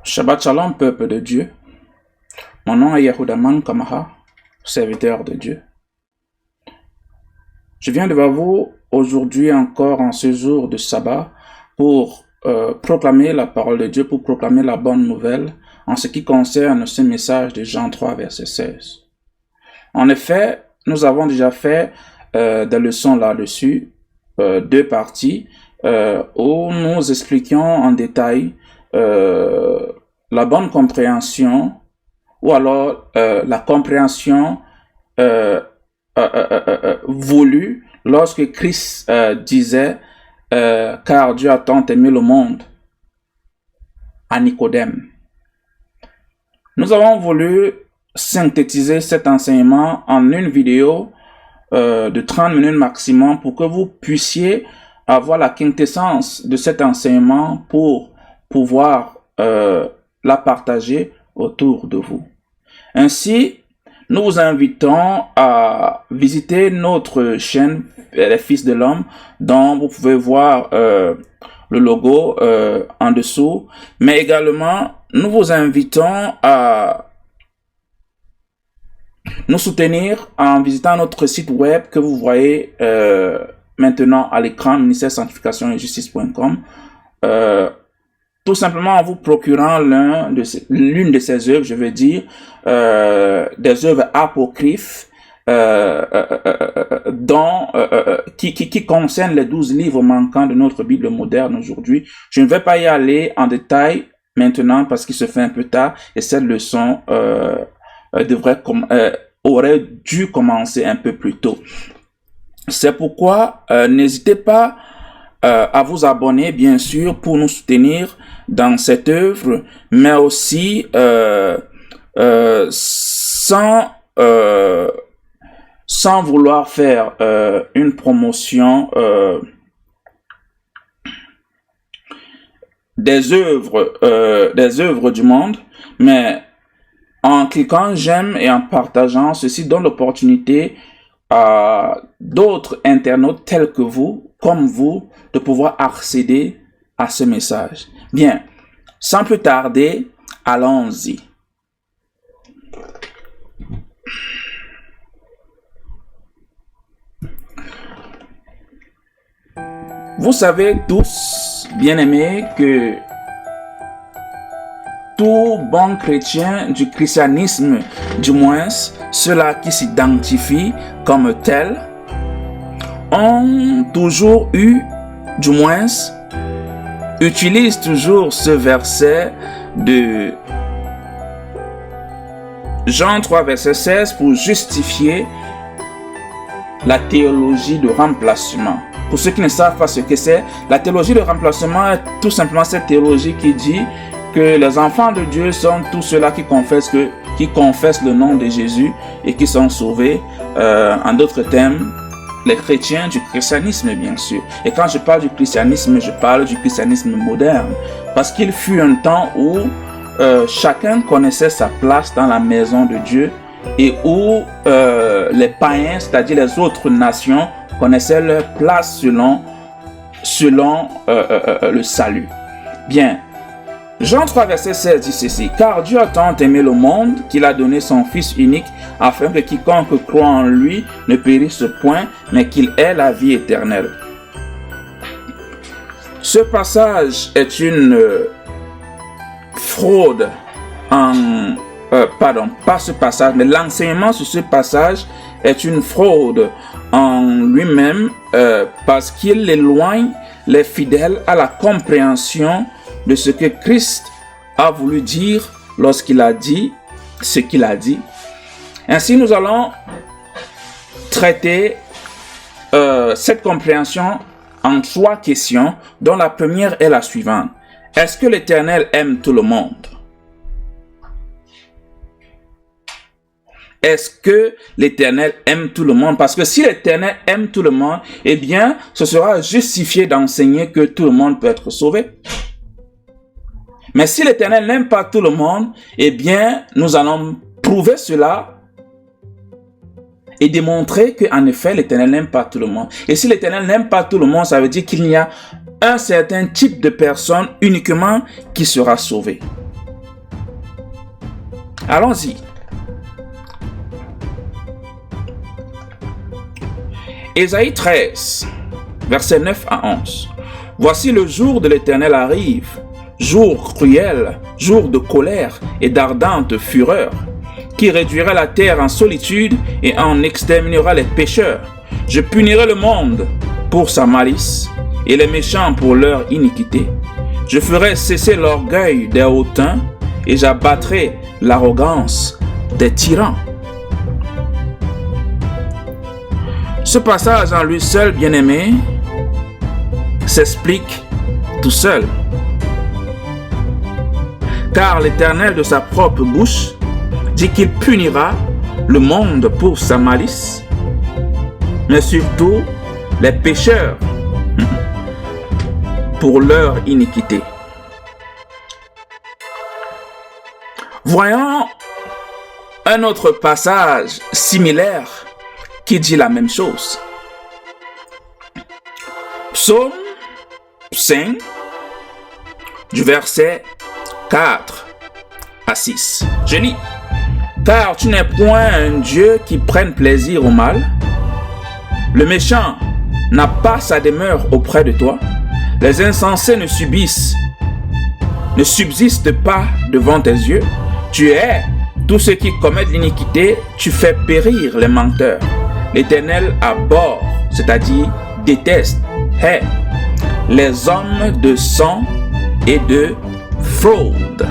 Shabbat Shalom, peuple de Dieu. Mon nom est Yehudaman Kamaha, serviteur de Dieu. Je viens devant vous aujourd'hui encore en ce jour de sabbat pour proclamer la parole de Dieu, pour proclamer la bonne nouvelle en ce qui concerne ce message de Jean 3, verset 16. En effet, nous avons déjà fait des leçons là-dessus, deux parties, où nous expliquions en détail la bonne compréhension ou alors la compréhension voulue lorsque Christ disait car Dieu a tant aimé le monde à Nicodème. Nous avons voulu synthétiser cet enseignement en une vidéo de 30 minutes maximum pour que vous puissiez avoir la quintessence de cet enseignement pour pouvoir la partager autour de vous. Ainsi, nous vous invitons à visiter notre chaîne Les Fils de l'Homme, dont vous pouvez voir le logo en dessous, mais également nous vous invitons à nous soutenir en visitant notre site web que vous voyez maintenant à l'écran, ministère sanctification et justice.com, tout simplement en vous procurant l'une de ces œuvres, je veux dire, des œuvres apocryphes qui concernent les 12 livres manquants de notre Bible moderne aujourd'hui. Je ne vais pas y aller en détail maintenant parce qu'il se fait un peu tard et cette leçon aurait dû commencer un peu plus tôt. C'est pourquoi n'hésitez pas à vous abonner, bien sûr, pour nous soutenir dans cette œuvre, mais aussi sans vouloir faire une promotion des œuvres du monde, mais en cliquant j'aime et en partageant, ceci donne l'opportunité à d'autres internautes tels que vous, comme vous, de pouvoir accéder à ce message. Bien, sans plus tarder, allons-y. Vous savez tous, bien-aimés, que tout bon chrétien du christianisme, du moins ceux-là qui s'identifient comme tels, ont toujours eu, du moins, utilisent toujours ce verset de Jean 3, verset 16 pour justifier la théologie de remplacement. Pour ceux qui ne savent pas ce que c'est, la théologie de remplacement est tout simplement cette théologie qui dit que les enfants de Dieu sont tous ceux-là qui confessent le nom de Jésus et qui sont sauvés. En d'autres termes, les chrétiens du christianisme, bien sûr. Et quand je parle du christianisme, je parle du christianisme moderne. Parce qu'il fut un temps où chacun connaissait sa place dans la maison de Dieu et où les païens, c'est-à-dire les autres nations, connaissaient leur place selon le salut. Bien. Jean 3, verset 16 dit ceci: « Car Dieu a tant aimé le monde qu'il a donné son Fils unique, afin que quiconque croit en lui ne périsse point, mais qu'il ait la vie éternelle. » Ce passage est une fraude pas ce passage, mais l'enseignement sur ce passage est une fraude en lui-même parce qu'il éloigne les fidèles à la compréhension de ce que Christ a voulu dire lorsqu'il a dit ce qu'il a dit. Ainsi, nous allons traiter cette compréhension en 3 questions, dont la première est la suivante. Est-ce que l'Éternel aime tout le monde? Est-ce que l'Éternel aime tout le monde? Parce que si l'Éternel aime tout le monde, eh bien, ce sera justifié d'enseigner que tout le monde peut être sauvé. Mais si l'Éternel n'aime pas tout le monde, eh bien, nous allons prouver cela et démontrer qu'en effet, l'Éternel n'aime pas tout le monde. Et si l'Éternel n'aime pas tout le monde, ça veut dire qu'il y a un certain type de personne uniquement qui sera sauvé. Allons-y. Ésaïe 13, versets 9 à 11. Voici le jour de l'Éternel arrive, jour cruel, jour de colère et d'ardente fureur, qui réduira la terre en solitude et en exterminera les pécheurs. Je punirai le monde pour sa malice et les méchants pour leur iniquité. Je ferai cesser l'orgueil des hautains et j'abattrai l'arrogance des tyrans. Ce passage en lui seul, bien-aimé, s'explique tout seul. Car l'Éternel de sa propre bouche dit qu'il punira le monde pour sa malice, mais surtout les pécheurs pour leur iniquité. Voyons un autre passage similaire qui dit la même chose. Psaume 5, du verset 4 à 6. Je lis. Car tu n'es point un Dieu qui prenne plaisir au mal. Le méchant n'a pas sa demeure auprès de toi. Les insensés ne subsistent pas devant tes yeux. Tu hais tous ceux qui commettent l'iniquité, tu fais périr les menteurs. L'Éternel abhorre, c'est-à-dire déteste, hait les hommes de sang et de fraude.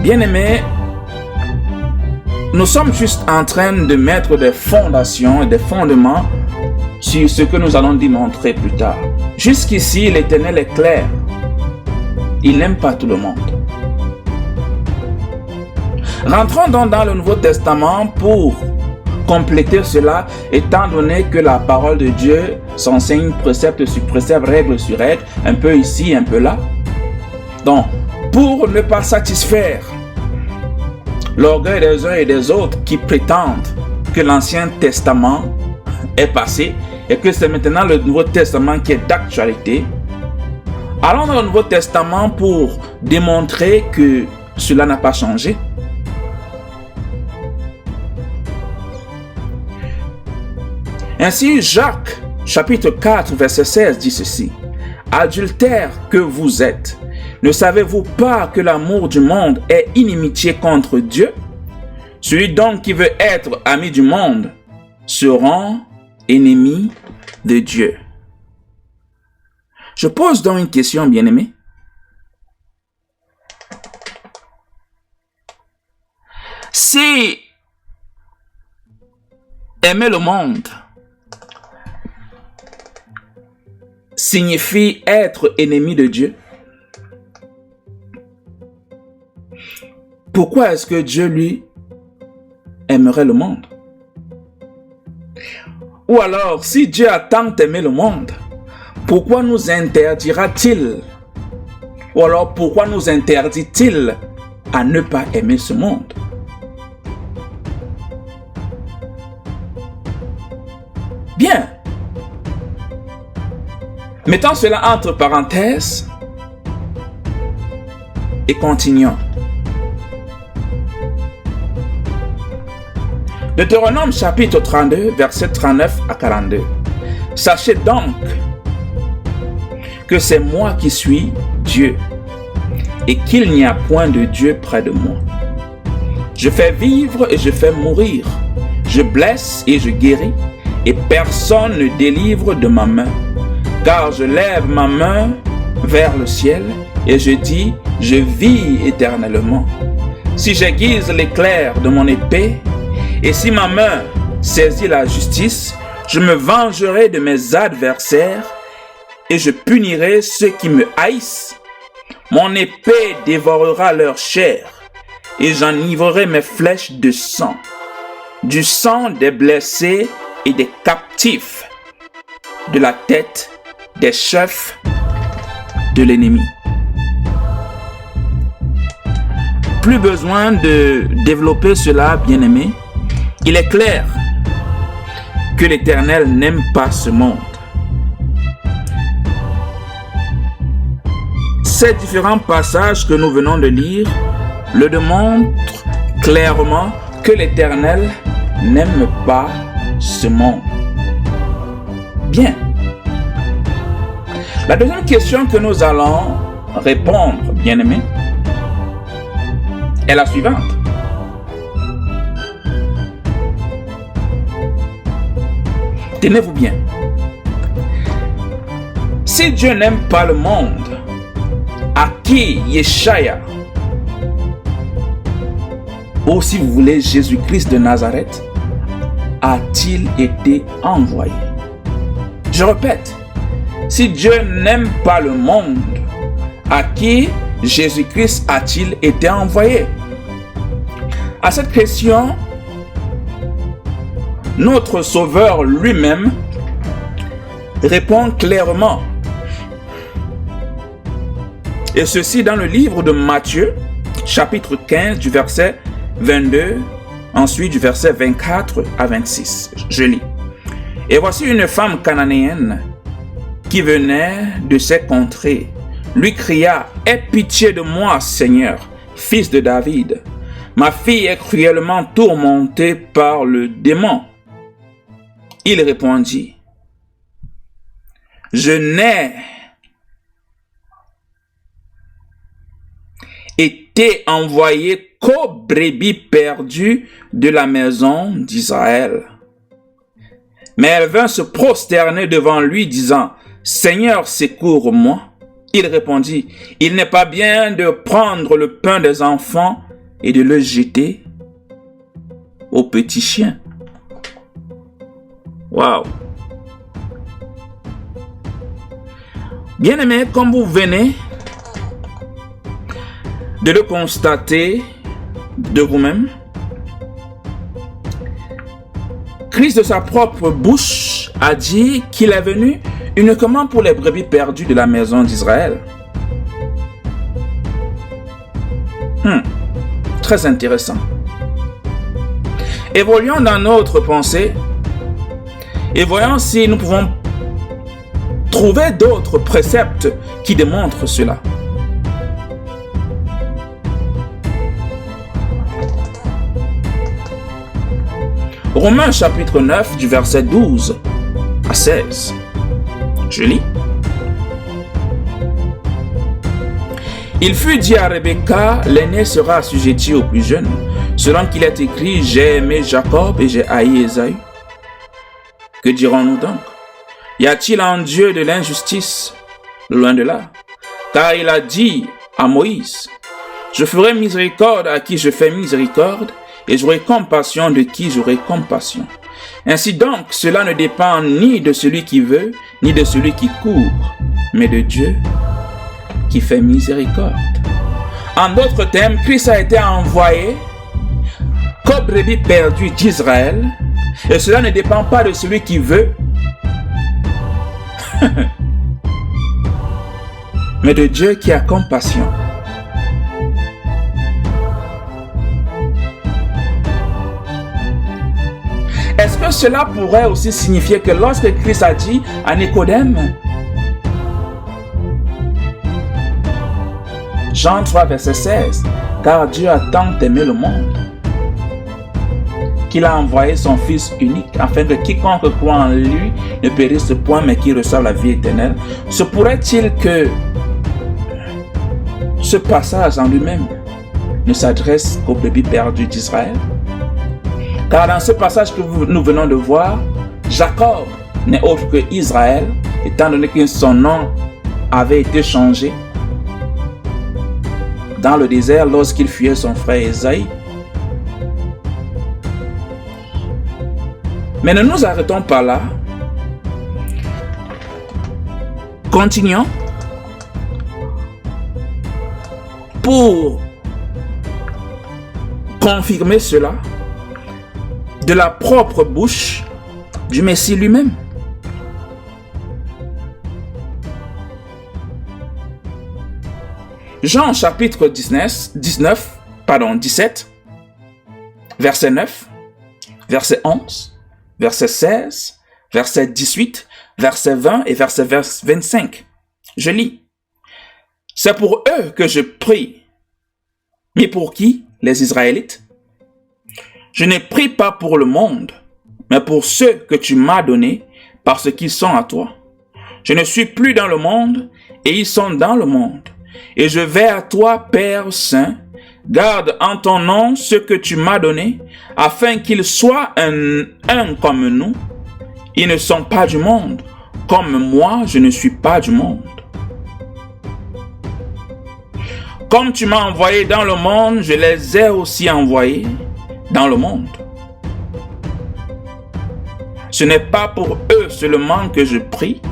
Bien-aimés, nous sommes juste en train de mettre des fondations et des fondements sur ce que nous allons démontrer plus tard. Jusqu'ici, l'Éternel est clair. Il n'aime pas tout le monde. Rentrons donc dans le Nouveau Testament pour compléter cela, étant donné que la parole de Dieu s'enseigne précepte sur précepte, règle sur règle, un peu ici, un peu là. Donc, pour ne pas satisfaire l'orgueil des uns et des autres qui prétendent que l'Ancien Testament est passé et que c'est maintenant le Nouveau Testament qui est d'actualité, allons dans le Nouveau Testament pour démontrer que cela n'a pas changé. Ainsi, Jacques, chapitre 4, verset 16, dit ceci. « Adultères que vous êtes, ne savez-vous pas que l'amour du monde est inimitié contre Dieu? Celui donc qui veut être ami du monde sera ennemi de Dieu. » Je pose donc une question, bien-aimé. Si aimer le monde signifie être ennemi de Dieu, pourquoi est-ce que Dieu, lui, aimerait le monde? Ou alors, si Dieu a tant aimé le monde, pourquoi nous interdira-t-il? Ou alors, pourquoi nous interdit-il à ne pas aimer ce monde? Bien. Mettons cela entre parenthèses et continuons. Deutéronome chapitre 32, versets 39 à 42. Sachez donc que c'est moi qui suis Dieu et qu'il n'y a point de Dieu près de moi. Je fais vivre et je fais mourir. Je blesse et je guéris et personne ne délivre de ma main. Car je lève ma main vers le ciel et je dis, je vis éternellement. Si j'aiguise l'éclair de mon épée et si ma main saisit la justice, je me vengerai de mes adversaires et je punirai ceux qui me haïssent. Mon épée dévorera leur chair et j'enivrerai mes flèches de sang, du sang des blessés et des captifs, de la tête des chefs de l'ennemi. Plus besoin de développer cela, bien-aimé. Il est clair que l'Éternel n'aime pas ce monde. ces différents passages que nous venons de lire le démontrent clairement que l'Éternel n'aime pas ce monde. Bien. La deuxième question que nous allons répondre, bien-aimés, est la suivante. Tenez-vous bien. Si Dieu n'aime pas le monde, à qui Yeshaya, ou si vous voulez Jésus-Christ de Nazareth, a-t-il été envoyé? Je répète, si Dieu n'aime pas le monde, à qui Jésus-Christ a-t-il été envoyé? À cette question, notre Sauveur lui-même répond clairement. Et ceci dans le livre de Matthieu, chapitre 15, du verset 22, ensuite du verset 24 à 26. Je lis. Et voici une femme cananéenne qui venait de ces contrées, lui cria: Aie pitié de moi, Seigneur, fils de David. Ma fille est cruellement tourmentée par le démon. Il répondit: Je n'ai été envoyé qu'aux brebis perdues de la maison d'Israël. Mais elle vint se prosterner devant lui, disant: Seigneur, secours-moi. Il répondit: Il n'est pas bien de prendre le pain des enfants et de le jeter aux petits chiens. Waouh! Bien-aimés, comme vous venez de le constater de vous-même, Christ de sa propre bouche a dit qu'il est venu uniquement pour les brebis perdues de la maison d'Israël. Très intéressant. Évoluons dans notre pensée et voyons si nous pouvons trouver d'autres préceptes qui démontrent cela. Romains chapitre 9 du verset 12 à 16. Je lis. Il fut dit à Rebecca: l'aîné sera assujetti au plus jeune, selon qu'il est écrit: j'ai aimé Jacob et j'ai haï Ésaü. Que dirons-nous donc? Y a-t-il en Dieu de l'injustice? Loin de là. Car il a dit à Moïse: je ferai miséricorde à qui je fais miséricorde, et j'aurai compassion de qui j'aurai compassion. Ainsi donc, cela ne dépend ni de celui qui veut, ni de celui qui court, mais de Dieu qui fait miséricorde. En d'autres termes, Christ a été envoyé comme brebis perdu d'Israël, et cela ne dépend pas de celui qui veut, mais de Dieu qui a compassion. Est-ce que cela pourrait aussi signifier que lorsque Christ a dit à Nicodème, Jean 3, verset 16, car Dieu a tant aimé le monde qu'il a envoyé son Fils unique, afin que quiconque croit en lui ne périsse point, mais qu'il reçoive la vie éternelle. Se pourrait-il que ce passage en lui-même ne s'adresse qu'aux brebis perdus d'Israël? Car dans ce passage que nous venons de voir, Jacob n'est autre que Israël, étant donné que son nom avait été changé dans le désert lorsqu'il fuyait son frère Ésaü. Mais ne nous arrêtons pas là. Continuons pour confirmer cela de la propre bouche du Messie lui-même. Jean chapitre 17, verset 9, verset 11, verset 16, verset 18, verset 20 et verset 25. Je lis. C'est pour eux que je prie. Mais pour qui? Les Israélites? Je ne prie pas pour le monde, mais pour ceux que tu m'as donnés, parce qu'ils sont à toi. Je ne suis plus dans le monde, et ils sont dans le monde. Et je vais à toi, Père Saint, garde en ton nom ce que tu m'as donné, afin qu'ils soient un comme nous. Ils ne sont pas du monde, comme moi je ne suis pas du monde. Comme tu m'as envoyé dans le monde, je les ai aussi envoyés dans le monde. Ce n'est pas pour eux seulement que je prie,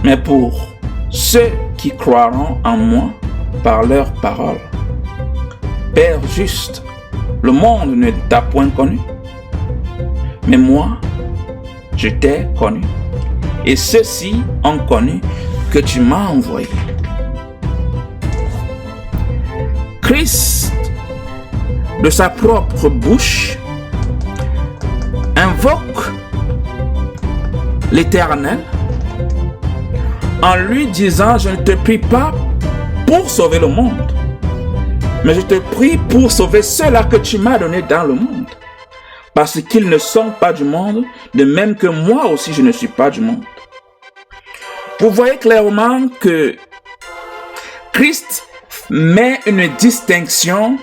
mais pour ceux qui croiront en moi par leurs paroles. Père juste, le monde ne t'a point connu, mais moi, je t'ai connu, et ceux-ci ont connu que tu m'as envoyé. Christ, de sa propre bouche, invoque l'Éternel en lui disant: je ne te prie pas pour sauver le monde, mais je te prie pour sauver ceux-là que tu m'as donnés dans le monde, parce qu'ils ne sont pas du monde, de même que moi aussi je ne suis pas du monde. Vous voyez clairement que Christ met une distinction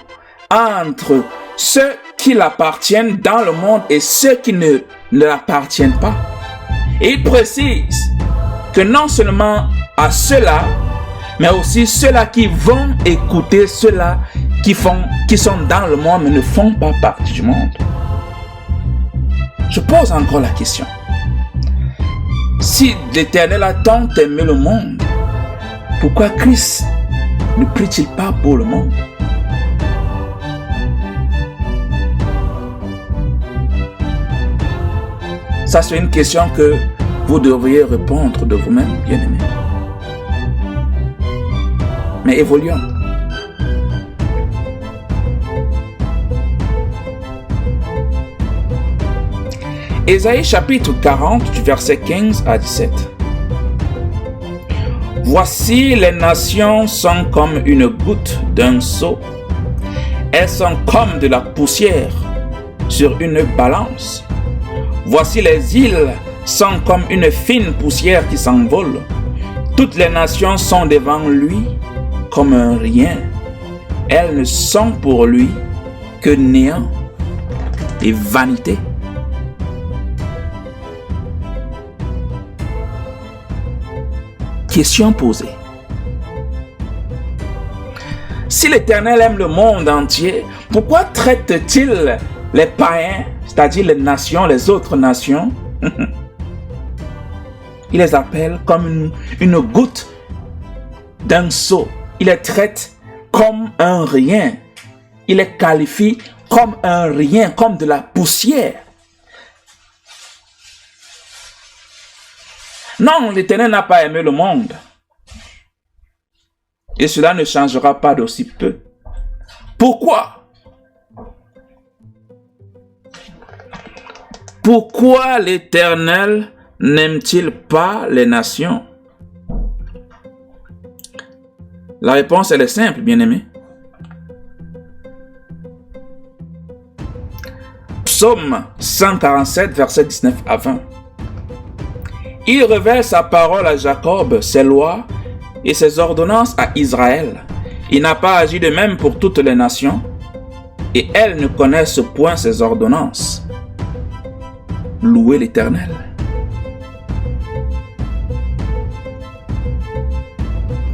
entre ceux qui l'appartiennent dans le monde et ceux qui ne l'appartiennent pas. Et il précise que non seulement à ceux-là, mais aussi ceux-là qui vont écouter ceux-là qui sont dans le monde mais ne font pas partie du monde. Je pose encore la question. Si l'Éternel a tant aimé le monde, pourquoi Christ ne prie-t-il pas pour le monde? Ça, c'est une question que vous devriez répondre de vous-même, bien-aimés. Mais évoluons. Ésaïe chapitre 40, du verset 15 à 17. Voici, les nations sont comme une goutte d'un seau. Elles sont comme de la poussière sur une balance. Voici, les îles sont comme une fine poussière qui s'envole. Toutes les nations sont devant lui comme un rien. Elles ne sont pour lui que néant et vanité. Question posée. Si l'Éternel aime le monde entier, pourquoi traite-t-il les païens, c'est-à-dire les nations, les autres nations? Il les appelle comme une goutte d'un seau. Il les traite comme un rien. Il les qualifie comme un rien, comme de la poussière. Non, l'Éternel n'a pas aimé le monde. Et cela ne changera pas d'aussi peu. Pourquoi? Pourquoi l'Éternel n'aime-t-il pas les nations? La réponse, elle est simple, bien-aimé. Psaume 147, versets 19 à 20. Il révèle sa parole à Jacob, ses lois et ses ordonnances à Israël. Il n'a pas agi de même pour toutes les nations, et elles ne connaissent point ses ordonnances. Louez l'Éternel.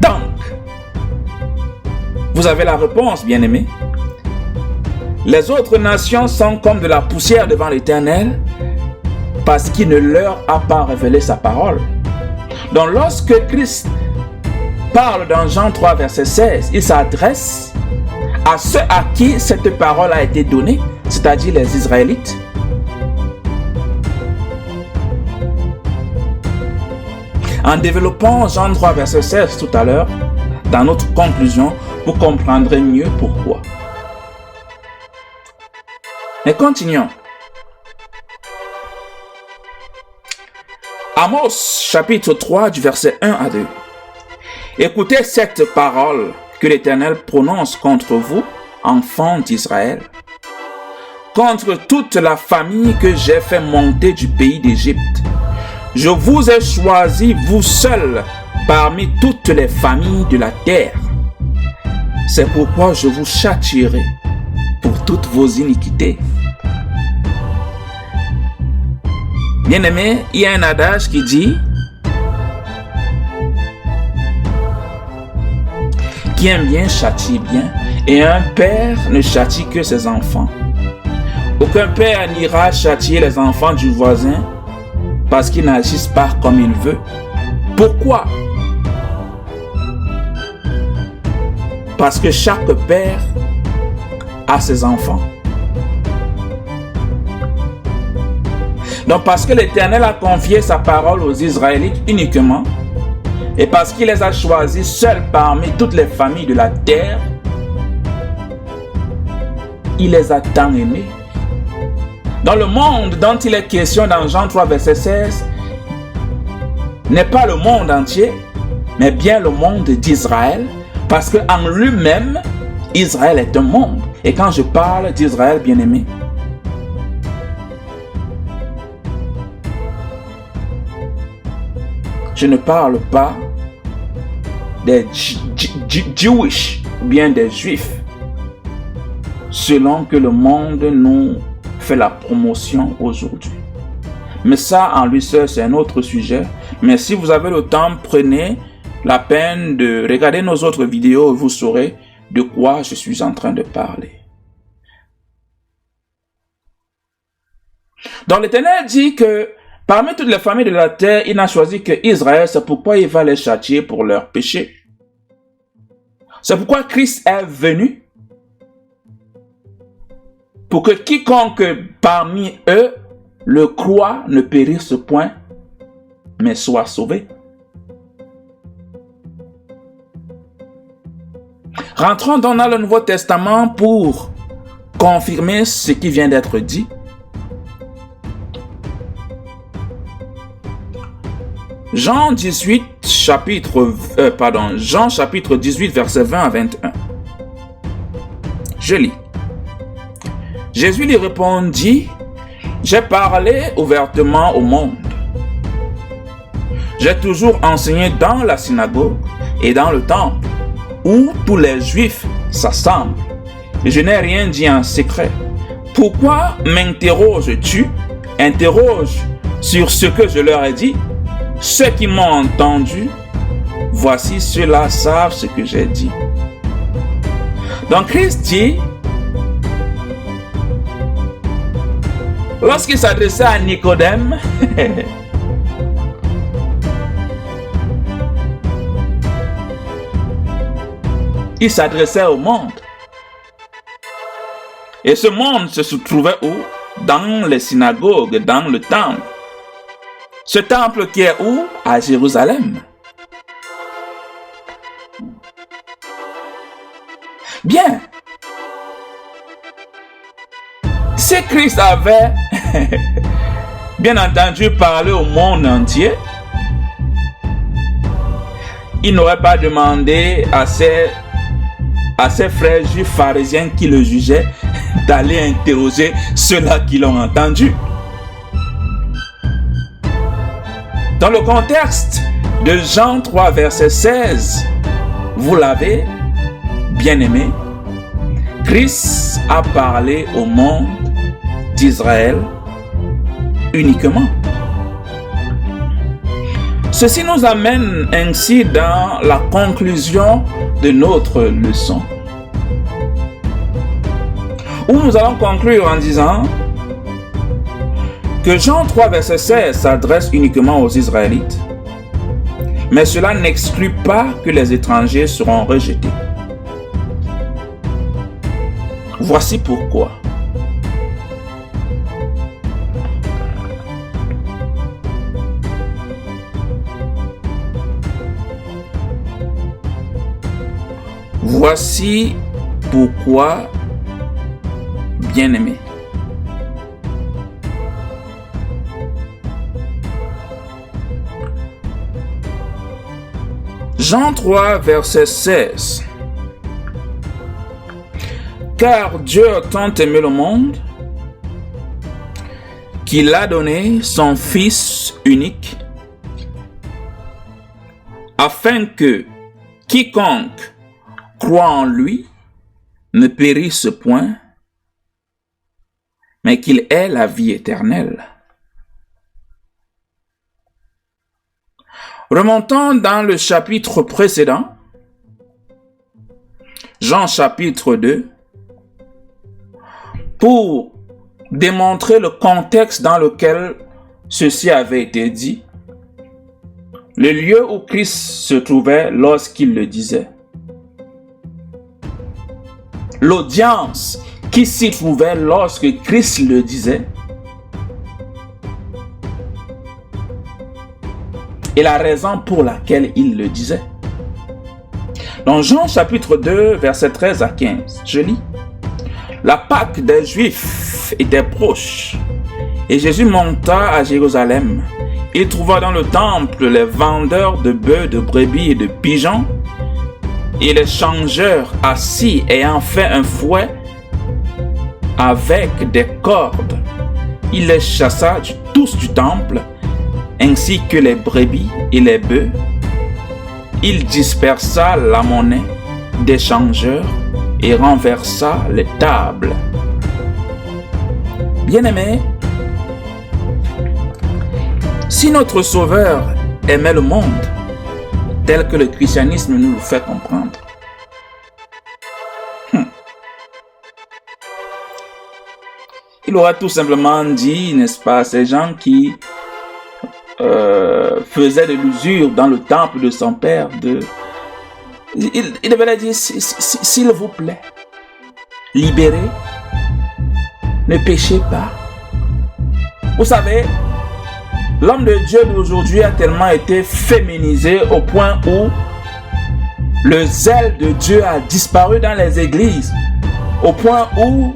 Donc, vous avez la réponse, bien-aimés. Les autres nations sont comme de la poussière devant l'Éternel, parce qu'il ne leur a pas révélé sa parole. Donc lorsque Christ parle dans Jean 3, verset 16, il s'adresse à ceux à qui cette parole a été donnée, c'est-à-dire les Israélites. En développant Jean 3, verset 16 tout à l'heure, dans notre conclusion, vous comprendrez mieux pourquoi. Mais continuons. Amos chapitre 3 du verset 1 à 2. Écoutez cette parole que l'Éternel prononce contre vous, enfants d'Israël, contre toute la famille que j'ai fait monter du pays d'Égypte. Je vous ai choisi, vous seuls, parmi toutes les familles de la terre. C'est pourquoi je vous châtierai pour toutes vos iniquités. Bien-aimé, il y a un adage qui dit qui aime bien châtie bien, et un père ne châtie que ses enfants. Aucun père n'ira châtier les enfants du voisin parce qu'ils n'agissent pas comme il veut. Pourquoi? Parce que chaque père a ses enfants. Donc parce que l'Éternel a confié sa parole aux Israélites uniquement, et parce qu'il les a choisis seuls parmi toutes les familles de la terre, il les a tant aimés. Dans le monde dont il est question dans Jean 3, verset 16, n'est pas le monde entier, mais bien le monde d'Israël, parce qu'en lui-même, Israël est un monde. Et quand je parle d'Israël, bien-aimé, je ne parle pas des Jewish ou bien des Juifs, selon que le monde nous fait la promotion aujourd'hui. Mais ça, en lui seul, c'est un autre sujet. Mais si vous avez le temps, prenez la peine de regarder nos autres vidéos et vous saurez de quoi je suis en train de parler. Donc l'Éternel dit que parmi toutes les familles de la terre, il n'a choisi que Israël. C'est pourquoi il va les châtier pour leurs péchés. C'est pourquoi Christ est venu, pour que quiconque parmi eux le croit ne périsse point, mais soit sauvé. Rentrons donc dans le Nouveau Testament pour confirmer ce qui vient d'être dit. Jean chapitre 18, verset 20 à 21. Je lis. Jésus lui répondit, « J'ai parlé ouvertement au monde. J'ai toujours enseigné dans la synagogue et dans le temple, où tous les Juifs s'assemblent. Et je n'ai rien dit en secret. Pourquoi m'interroges-tu? Interroge sur ce que je leur ai dit. Ceux qui m'ont entendu, voici ceux-là savent ce que j'ai dit. » Donc Christ dit, lorsqu'il s'adressait à Nicodème, il s'adressait au monde. Et ce monde se trouvait où? Dans les synagogues, dans le temple. Ce temple qui est où? À Jérusalem. Bien. Si Christ avait, bien entendu, parlé au monde entier, il n'aurait pas demandé à ses frères juifs pharisiens qui le jugeaient d'aller interroger ceux-là qui l'ont entendu. Dans le contexte de Jean 3, verset 16, vous l'avez bien aimé, Christ a parlé au monde d'Israël uniquement. Ceci nous amène ainsi dans la conclusion de notre leçon, où nous allons conclure en disant que Jean 3, verset 16 s'adresse uniquement aux Israélites, mais cela n'exclut pas que les étrangers seront rejetés. Voici pourquoi. Voici pourquoi, bien-aimés, Jean 3, verset 16. Car Dieu a tant aimé le monde qu'il a donné son Fils unique, afin que quiconque croit en lui ne périsse point, mais qu'il ait la vie éternelle. Remontons dans le chapitre précédent, Jean chapitre 2, pour démontrer le contexte dans lequel ceci avait été dit, le lieu où Christ se trouvait lorsqu'il le disait, l'audience qui s'y trouvait lorsque Christ le disait, et la raison pour laquelle il le disait. Dans Jean chapitre 2, versets 13 à 15, je lis: La Pâque des Juifs était proche, et Jésus monta à Jérusalem. Il trouva dans le temple les vendeurs de bœufs, de brebis et de pigeons, et les changeurs assis ayant fait un fouet avec des cordes. Il les chassa tous du temple, ainsi que les brebis et les bœufs. Il dispersa la monnaie des changeurs et renversa les tables. Bien-aimés, si notre Sauveur aimait le monde, tel que le christianisme nous le fait comprendre, il aura tout simplement dit, n'est-ce pas, à ces gens qui faisaient de l'usure dans le temple de son père, il devait leur dire: s'il vous plaît, libérez, ne péchez pas. Vous savez, l'homme de Dieu d'aujourd'hui a tellement été féminisé au point où le zèle de Dieu a disparu dans les églises, au point où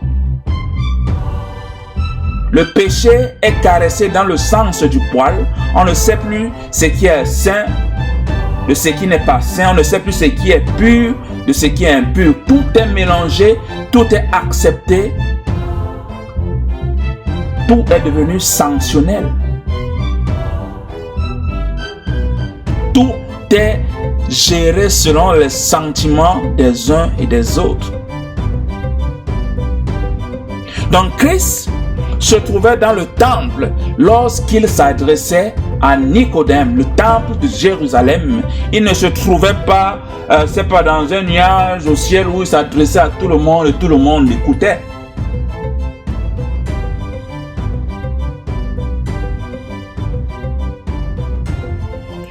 le péché est caressé dans le sens du poil. On ne sait plus ce qui est saint de ce qui n'est pas saint. On ne sait plus ce qui est pur de ce qui est impur. Tout est mélangé, tout est accepté. Tout est devenu sanctionnel. Tout est géré selon les sentiments des uns et des autres. Donc Christ se trouvait dans le temple lorsqu'il s'adressait à Nicodème, le temple de Jérusalem. Il ne se trouvait pas, c'est pas dans un nuage au ciel où il s'adressait à tout le monde et tout le monde l'écoutait.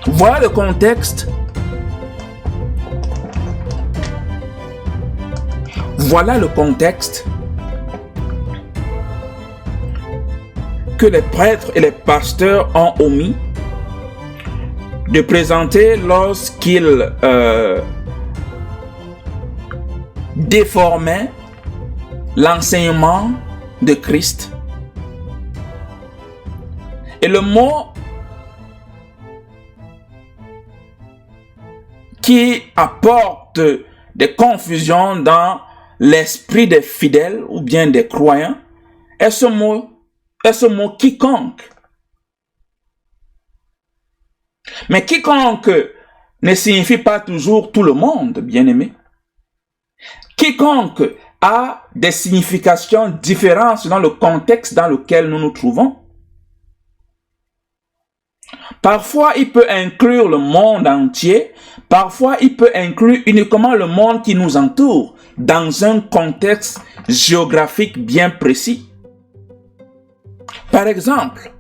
Voilà le contexte. Voilà le contexte que les prêtres et les pasteurs ont omis de présenter lorsqu'ils déformaient l'enseignement de Christ. Et le mot qui apporte des confusions dans l'esprit des fidèles ou bien des croyants est ce mot quiconque. Mais quiconque ne signifie pas toujours tout le monde, bien-aimé. Quiconque a des significations différentes selon le contexte dans lequel nous nous trouvons. Parfois, il peut inclure le monde entier. Parfois, il peut inclure uniquement le monde qui nous entoure dans un contexte géographique bien précis. Par exemple,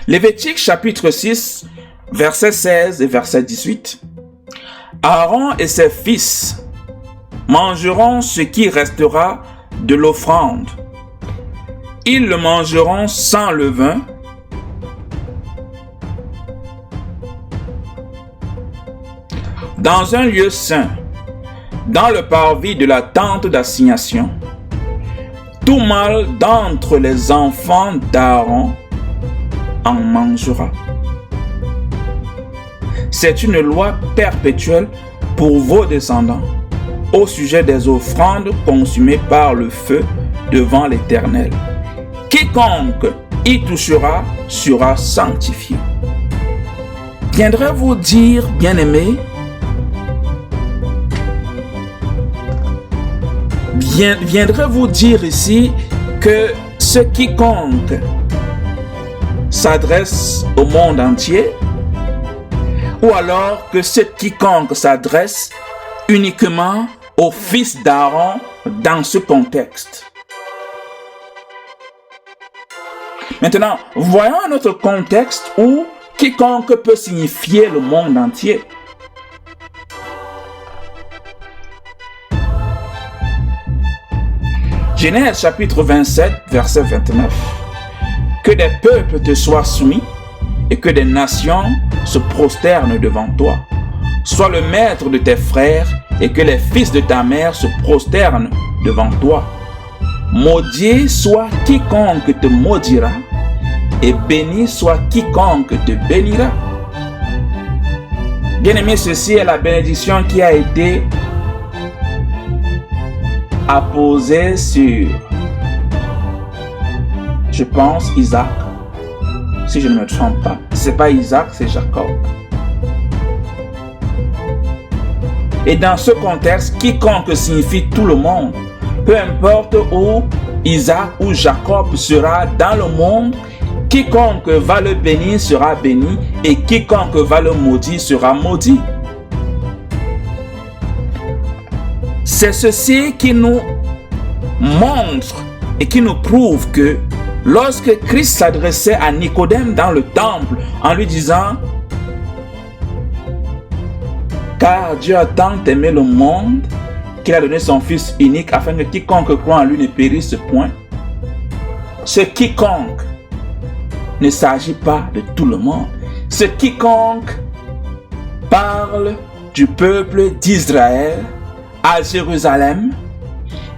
Lévitique chapitre 6, verset 16 et verset 18. Aaron et ses fils mangeront ce qui restera de l'offrande. Ils le mangeront sans levain, dans un lieu saint, dans le parvis de la tente d'assignation. Tout mâle d'entre les enfants d'Aaron en mangera. C'est une loi perpétuelle pour vos descendants au sujet des offrandes consumées par le feu devant l'Éternel. Quiconque y touchera sera sanctifié. Viendrez-vous dire, bien-aimés, viendrez-vous dire ici que ce quiconque s'adresse au monde entier, ou alors que ce quiconque s'adresse uniquement au fils d'Aaron dans ce contexte? Maintenant, voyons un autre contexte où quiconque peut signifier le monde entier. Genèse chapitre 27, verset 29. Que des peuples te soient soumis et que des nations se prosternent devant toi. Sois le maître de tes frères et que les fils de ta mère se prosternent devant toi. Maudit soit quiconque te maudira et béni soit quiconque te bénira. Bien-aimé, ceci est la bénédiction qui a été apposée sur, je pense, Isaac, si je ne me trompe pas. C'est pas Isaac, c'est Jacob. Et dans ce contexte, quiconque signifie tout le monde. Peu importe où Isaac ou Jacob sera dans le monde, quiconque va le bénir sera béni et quiconque va le maudire sera maudit. C'est ceci qui nous montre et qui nous prouve que lorsque Christ s'adressait à Nicodème dans le temple en lui disant « Car Dieu a tant aimé le monde qu'il a donné son Fils unique afin que quiconque croit en lui ne périsse point », ce quiconque ne s'agit pas de tout le monde. Ce quiconque parle du peuple d'Israël à Jérusalem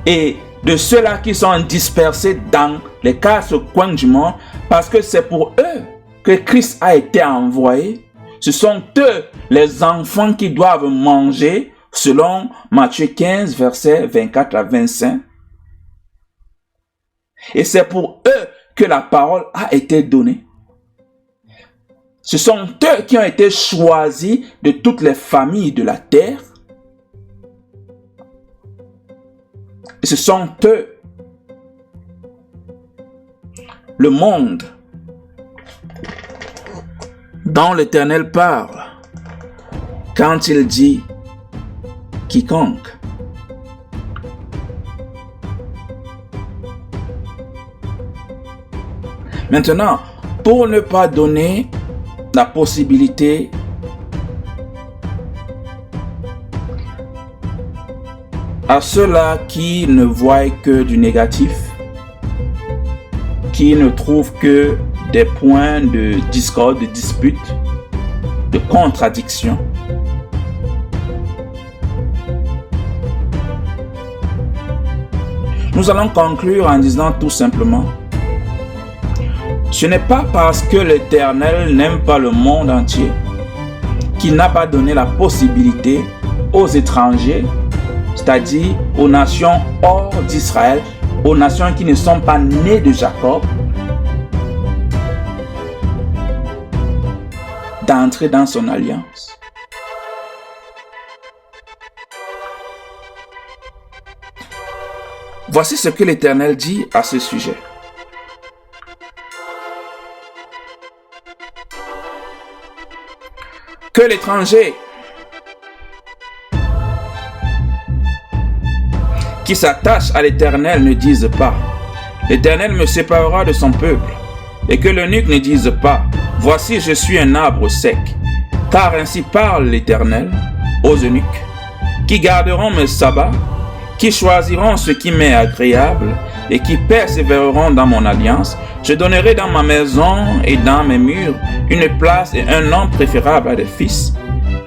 et de ceux-là qui sont dispersés dans les 4 coins du monde, parce que c'est pour eux que Christ a été envoyé. Ce sont eux les enfants qui doivent manger selon Matthieu 15, versets 24 à 25. Et c'est pour eux que la parole a été donnée. Ce sont eux qui ont été choisis de toutes les familles de la terre. Et ce sont eux, le monde, dont l'Éternel parle quand il dit quiconque. Maintenant, pour ne pas donner la possibilité à ceux-là qui ne voient que du négatif, qui ne trouvent que des points de discorde, de dispute, de contradiction, nous allons conclure en disant tout simplement: ce n'est pas parce que l'Éternel n'aime pas le monde entier qu'il n'a pas donné la possibilité aux étrangers, c'est-à-dire aux nations hors d'Israël, aux nations qui ne sont pas nées de Jacob, d'entrer dans son alliance. Voici ce que l'Éternel dit à ce sujet. Que l'étranger qui s'attache à l'Éternel ne dise pas: l'Éternel me séparera de son peuple, et que l'eunuque ne dise pas: voici je suis un arbre sec. Car ainsi parle l'Éternel aux eunuques qui garderont mes sabbats, qui choisiront ce qui m'est agréable et qui persévéreront dans mon alliance. Je donnerai dans ma maison et dans mes murs une place et un nom préférable à des fils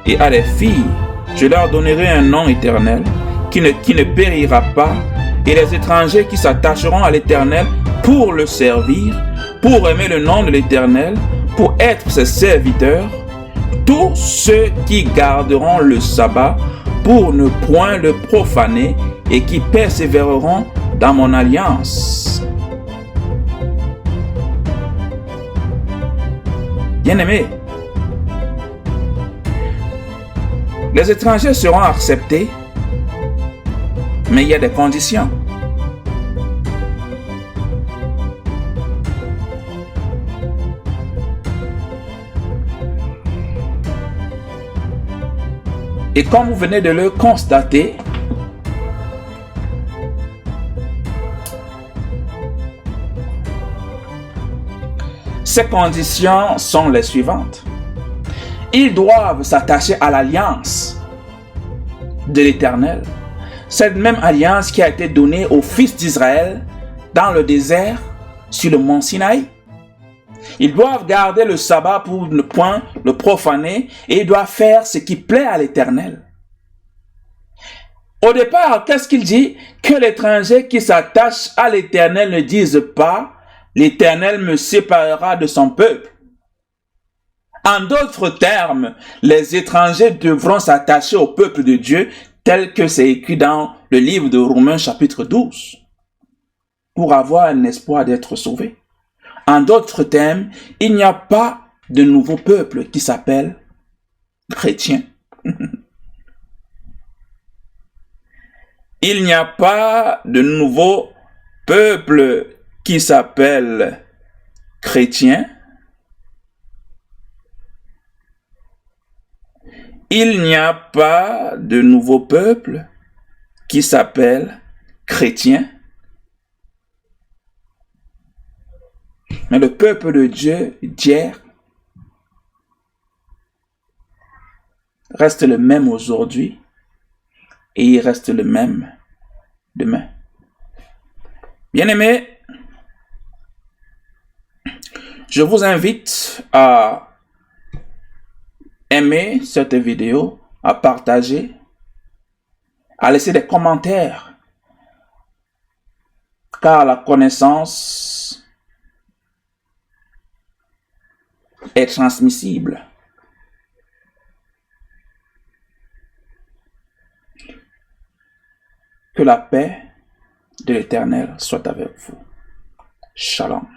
et à des filles. Je leur donnerai un nom éternel qui ne périra pas, et les étrangers qui s'attacheront à l'Éternel pour le servir, pour aimer le nom de l'Éternel, pour être ses serviteurs, tous ceux qui garderont le sabbat pour ne point le profaner et qui persévéreront dans mon alliance. Bien-aimés, les étrangers seront acceptés, mais il y a des conditions. Et comme vous venez de le constater, ces conditions sont les suivantes. Ils doivent s'attacher à l'alliance de l'Éternel, cette même alliance qui a été donnée aux fils d'Israël dans le désert sur le mont Sinaï. Ils doivent garder le sabbat pour ne point le profaner et ils doivent faire ce qui plaît à l'Éternel. Au départ, qu'est-ce qu'il dit? Que l'étranger qui s'attache à l'Éternel ne dise pas « L'Éternel me séparera de son peuple ». En d'autres termes, les étrangers devront s'attacher au peuple de Dieu tel que c'est écrit dans le livre de Romains chapitre 12 pour avoir un espoir d'être sauvés. En d'autres termes, il n'y a pas de nouveau peuple qui s'appelle chrétien. Il n'y a pas de nouveau peuple qui s'appelle chrétien. Il n'y a pas de nouveau peuple qui s'appelle chrétien. Mais le peuple de Dieu d'hier reste le même aujourd'hui et il reste le même demain. Bien-aimés, je vous invite à aimer cette vidéo, à partager, à laisser des commentaires, car la connaissance est transmissible. Que la paix de l'Éternel soit avec vous. Shalom.